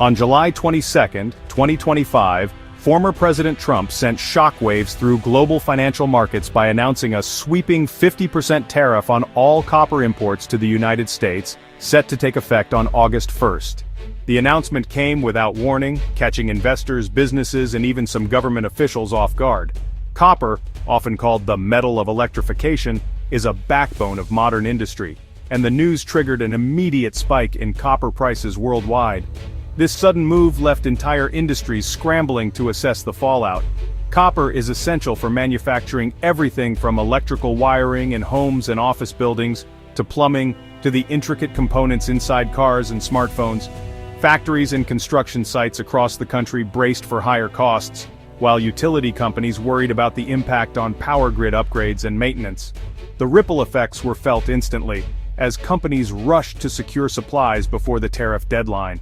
On July 22, 2025, former President Trump sent shockwaves through global financial markets by announcing a sweeping 50% tariff on all copper imports to the United States, set to take effect on August 1st. The announcement came without warning, catching investors, businesses, and even some government officials off guard. Copper, often called the metal of electrification, is a backbone of modern industry, and the news triggered an immediate spike in copper prices worldwide. This sudden move left entire industries scrambling to assess the fallout. Copper is essential for manufacturing everything from electrical wiring in homes and office buildings, to plumbing, to the intricate components inside cars and smartphones. Factories and construction sites across the country braced for higher costs, while utility companies worried about the impact on power grid upgrades and maintenance. The ripple effects were felt instantly, as companies rushed to secure supplies before the tariff deadline.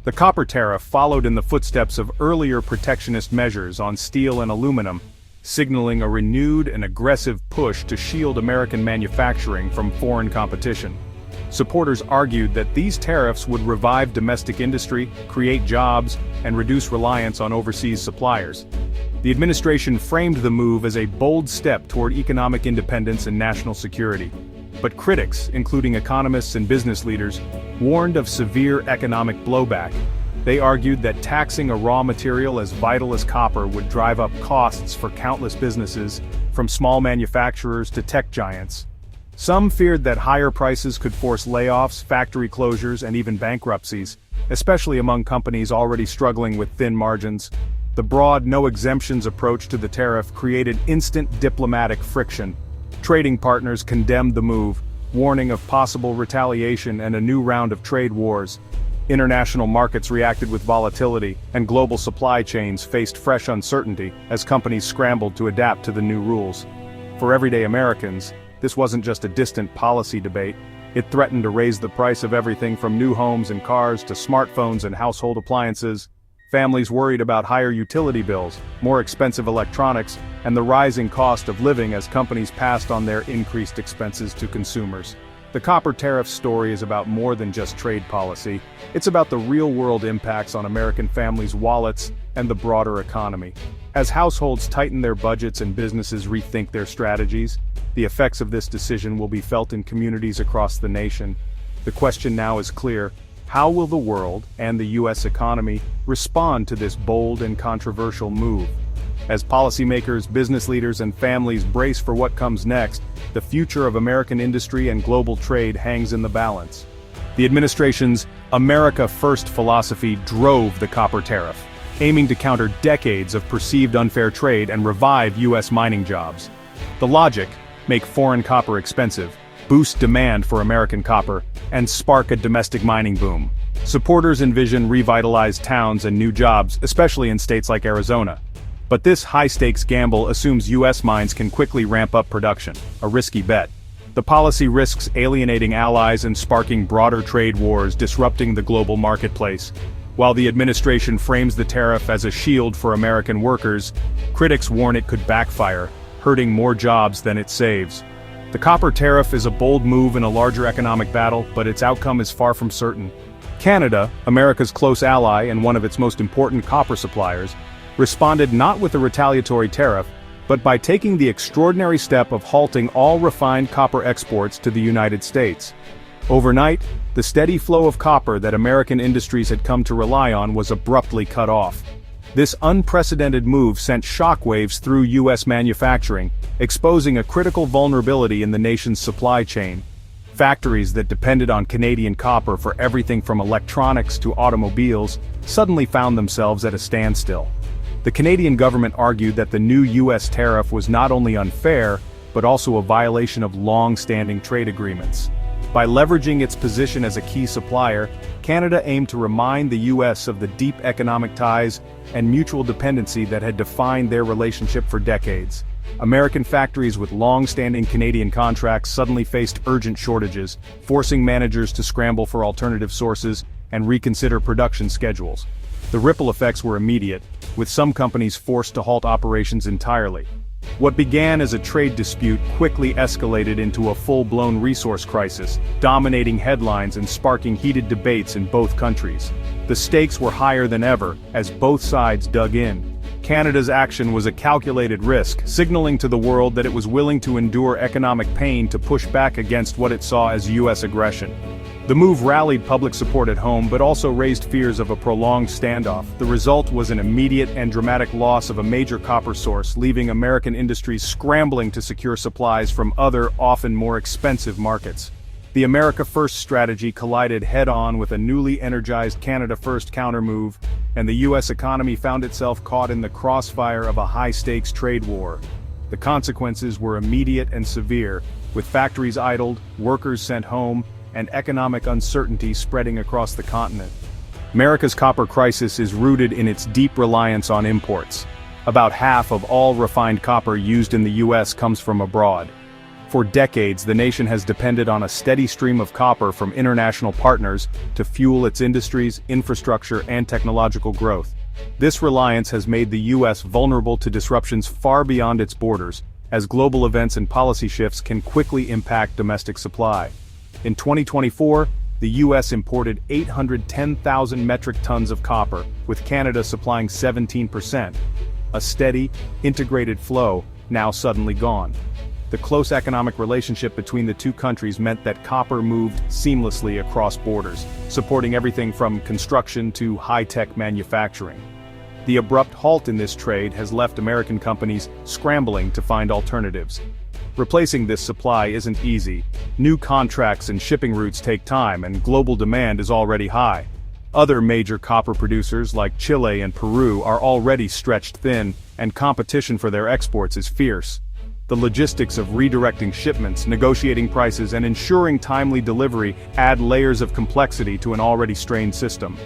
The copper tariff followed in the footsteps of earlier protectionist measures on steel and aluminum, signaling a renewed and aggressive push to shield American manufacturing from foreign competition. Supporters argued that these tariffs would revive domestic industry, create jobs, and reduce reliance on overseas suppliers. The administration framed the move as a bold step toward economic independence and national security. But critics, including economists and business leaders, warned of severe economic blowback. They argued that taxing a raw material as vital as copper would drive up costs for countless businesses, from small manufacturers to tech giants. Some feared that higher prices could force layoffs, factory closures, and even bankruptcies, especially among companies already struggling with thin margins. The broad no-exemptions approach to the tariff created instant diplomatic friction. Trading partners condemned the move, warning of possible retaliation and a new round of trade wars. International markets reacted with volatility, and global supply chains faced fresh uncertainty as companies scrambled to adapt to the new rules. For everyday Americans, this wasn't just a distant policy debate. It threatened to raise the price of everything from new homes and cars to smartphones and household appliances. Families worried about higher utility bills, more expensive electronics, and the rising cost of living as companies passed on their increased expenses to consumers. The copper tariff story is about more than just trade policy. It's about the real-world impacts on American families' wallets and the broader economy. As households tighten their budgets and businesses rethink their strategies, the effects of this decision will be felt in communities across the nation. The question now is clear: how will the world, and the U.S. economy, respond to this bold and controversial move? As policymakers, business leaders, and families brace for what comes next, the future of American industry and global trade hangs in the balance. The administration's America First philosophy drove the copper tariff, aiming to counter decades of perceived unfair trade and revive U.S. mining jobs. The logic: make foreign copper expensive, boost demand for American copper, and spark a domestic mining boom. Supporters envision revitalized towns and new jobs, especially in states like Arizona. But this high-stakes gamble assumes U.S. mines can quickly ramp up production, a risky bet. The policy risks alienating allies and sparking broader trade wars, disrupting the global marketplace. While the administration frames the tariff as a shield for American workers, critics warn it could backfire, hurting more jobs than it saves. The copper tariff is a bold move in a larger economic battle, but its outcome is far from certain. Canada, America's close ally and one of its most important copper suppliers, responded not with a retaliatory tariff, but by taking the extraordinary step of halting all refined copper exports to the United States. Overnight, the steady flow of copper that American industries had come to rely on was abruptly cut off. This unprecedented move sent shockwaves through U.S. manufacturing, exposing a critical vulnerability in the nation's supply chain. Factories that depended on Canadian copper for everything from electronics to automobiles suddenly found themselves at a standstill. The Canadian government argued that the new U.S. tariff was not only unfair, but also a violation of long-standing trade agreements. By leveraging its position as a key supplier, Canada aimed to remind the U.S. of the deep economic ties and mutual dependency that had defined their relationship for decades. American factories with long-standing Canadian contracts suddenly faced urgent shortages, forcing managers to scramble for alternative sources and reconsider production schedules. The ripple effects were immediate, with some companies forced to halt operations entirely. What began as a trade dispute quickly escalated into a full-blown resource crisis, dominating headlines and sparking heated debates in both countries. The stakes were higher than ever, as both sides dug in. Canada's action was a calculated risk, signaling to the world that it was willing to endure economic pain to push back against what it saw as U.S. aggression. The move rallied public support at home but also raised fears of a prolonged standoff. The result was an immediate and dramatic loss of a major copper source, leaving American industries scrambling to secure supplies from other, often more expensive markets. The America First strategy collided head-on with a newly energized Canada First countermove, and the U.S. economy found itself caught in the crossfire of a high-stakes trade war. The consequences were immediate and severe, with factories idled, workers sent home, and economic uncertainty spreading across the continent. America's copper crisis is rooted in its deep reliance on imports. About half of all refined copper used in the U.S. comes from abroad. For decades, the nation has depended on a steady stream of copper from international partners to fuel its industries, infrastructure, and technological growth. This reliance has made the U.S. vulnerable to disruptions far beyond its borders, as global events and policy shifts can quickly impact domestic supply. In 2024, the U.S. imported 810,000 metric tons of copper, with Canada supplying 17%. A steady, integrated flow, now suddenly gone. The close economic relationship between the two countries meant that copper moved seamlessly across borders, supporting everything from construction to high-tech manufacturing. The abrupt halt in this trade has left American companies scrambling to find alternatives. Replacing this supply isn't easy. New contracts and shipping routes take time, and global demand is already high. Other major copper producers like Chile and Peru are already stretched thin, and competition for their exports is fierce. The logistics of redirecting shipments, negotiating prices, and ensuring timely delivery add layers of complexity to an already strained system.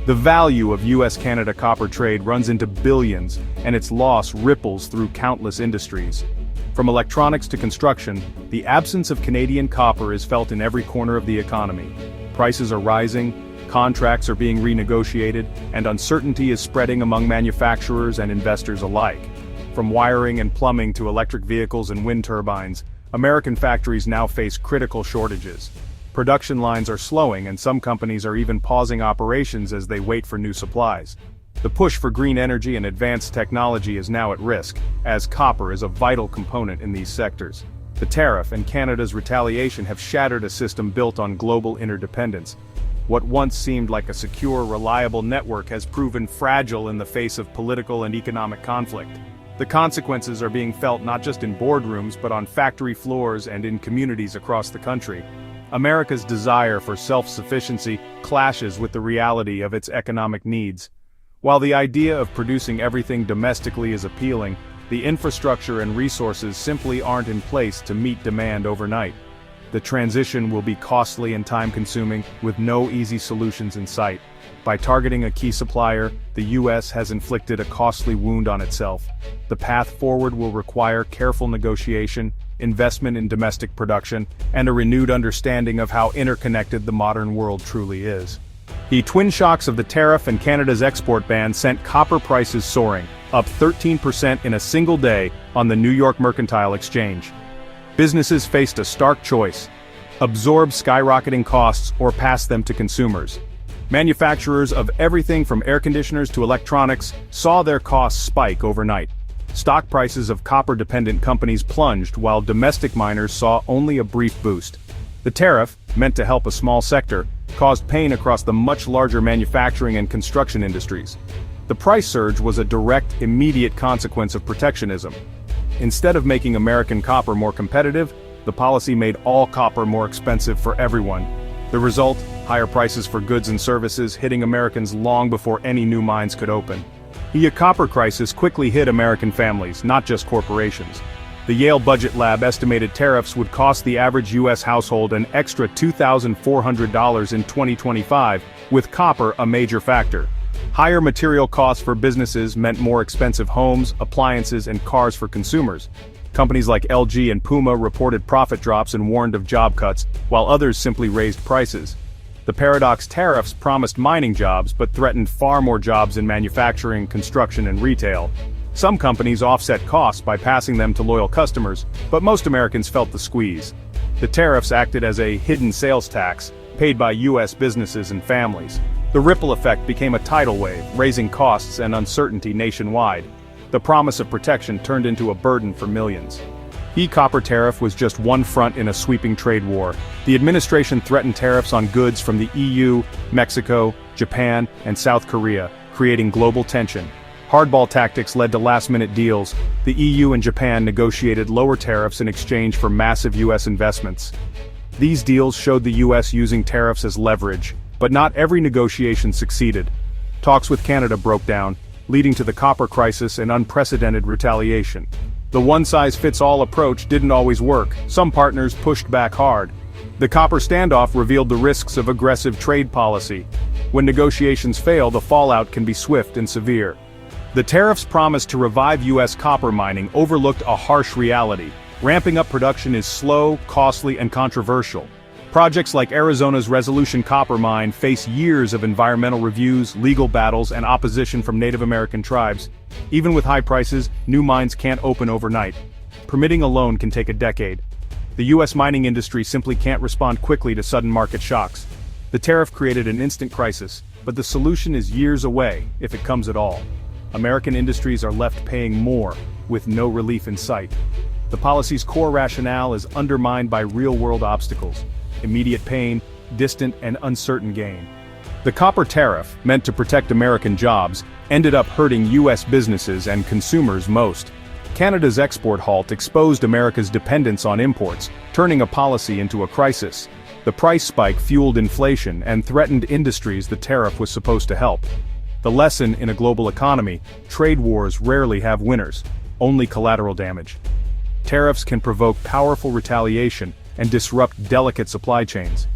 The value of U.S.-Canada copper trade runs into billions, and its loss ripples through countless industries. From electronics to construction, the absence of Canadian copper is felt in every corner of the economy. Prices are rising, contracts are being renegotiated, and uncertainty is spreading among manufacturers and investors alike. From wiring and plumbing to electric vehicles and wind turbines, American factories now face critical shortages. Production lines are slowing, and some companies are even pausing operations as they wait for new supplies. The push for green energy and advanced technology is now at risk, as copper is a vital component in these sectors. The tariff and Canada's retaliation have shattered a system built on global interdependence. What once seemed like a secure, reliable network has proven fragile in the face of political and economic conflict. The consequences are being felt not just in boardrooms but on factory floors and in communities across the country. America's desire for self-sufficiency clashes with the reality of its economic needs. While the idea of producing everything domestically is appealing, the infrastructure and resources simply aren't in place to meet demand overnight. The transition will be costly and time-consuming, with no easy solutions in sight. By targeting a key supplier, the U.S. has inflicted a costly wound on itself. The path forward will require careful negotiation, investment in domestic production, and a renewed understanding of how interconnected the modern world truly is. The twin shocks of the tariff and Canada's export ban sent copper prices soaring, up 13% in a single day on the New York Mercantile Exchange. Businesses faced a stark choice: absorb skyrocketing costs or pass them to consumers. Manufacturers of everything from air conditioners to electronics saw their costs spike overnight. Stock prices of copper-dependent companies plunged, while domestic miners saw only a brief boost. The tariff, meant to help a small sector, caused pain across the much larger manufacturing and construction industries. The price surge was a direct, immediate consequence of protectionism. Instead of making American copper more competitive, the policy made all copper more expensive for everyone. The result? Higher prices for goods and services hitting Americans long before any new mines could open. The copper crisis quickly hit American families, not just corporations. The Yale Budget Lab estimated tariffs would cost the average U.S. household an extra $2,400 in 2025, with copper a major factor. Higher material costs for businesses meant more expensive homes, appliances, and cars for consumers. Companies like LG and Puma reported profit drops and warned of job cuts, while others simply raised prices. The paradox: tariffs promised mining jobs but threatened far more jobs in manufacturing, construction, and retail. Some companies offset costs by passing them to loyal customers, but most Americans felt the squeeze. The tariffs acted as a hidden sales tax, paid by U.S. businesses and families. The ripple effect became a tidal wave, raising costs and uncertainty nationwide. The promise of protection turned into a burden for millions. E-copper tariff was just one front in a sweeping trade war. The administration threatened tariffs on goods from the EU, Mexico, Japan, and South Korea, creating global tension. Hardball tactics led to last-minute deals. The EU and Japan negotiated lower tariffs in exchange for massive US investments. These deals showed the US using tariffs as leverage, but not every negotiation succeeded. Talks with Canada broke down, leading to the copper crisis and unprecedented retaliation. The one-size-fits-all approach didn't always work. Some partners pushed back hard. The copper standoff revealed the risks of aggressive trade policy. When negotiations fail, the fallout can be swift and severe. The tariffs promised to revive US copper mining overlooked a harsh reality. Ramping up production is slow, costly, and controversial. Projects like Arizona's Resolution copper mine face years of environmental reviews, legal battles, and opposition from Native American tribes. Even with high prices, new mines can't open overnight. Permitting alone can take a decade. The US mining industry simply can't respond quickly to sudden market shocks. The tariff created an instant crisis, but the solution is years away, if it comes at all. American industries are left paying more, with no relief in sight. The policy's core rationale is undermined by real-world obstacles: immediate pain, distant and uncertain gain. The copper tariff, meant to protect American jobs, ended up hurting US businesses and consumers most. Canada's export halt exposed America's dependence on imports, turning a policy into a crisis. The price spike fueled inflation and threatened industries the tariff was supposed to help. The lesson in a global economy: trade wars rarely have winners, only collateral damage. Tariffs can provoke powerful retaliation and disrupt delicate supply chains.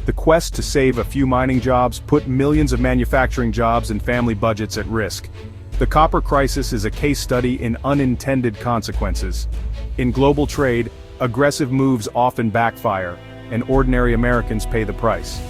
The quest to save a few mining jobs put millions of manufacturing jobs and family budgets at risk. The copper crisis is a case study in unintended consequences. In global trade, aggressive moves often backfire, and ordinary Americans pay the price.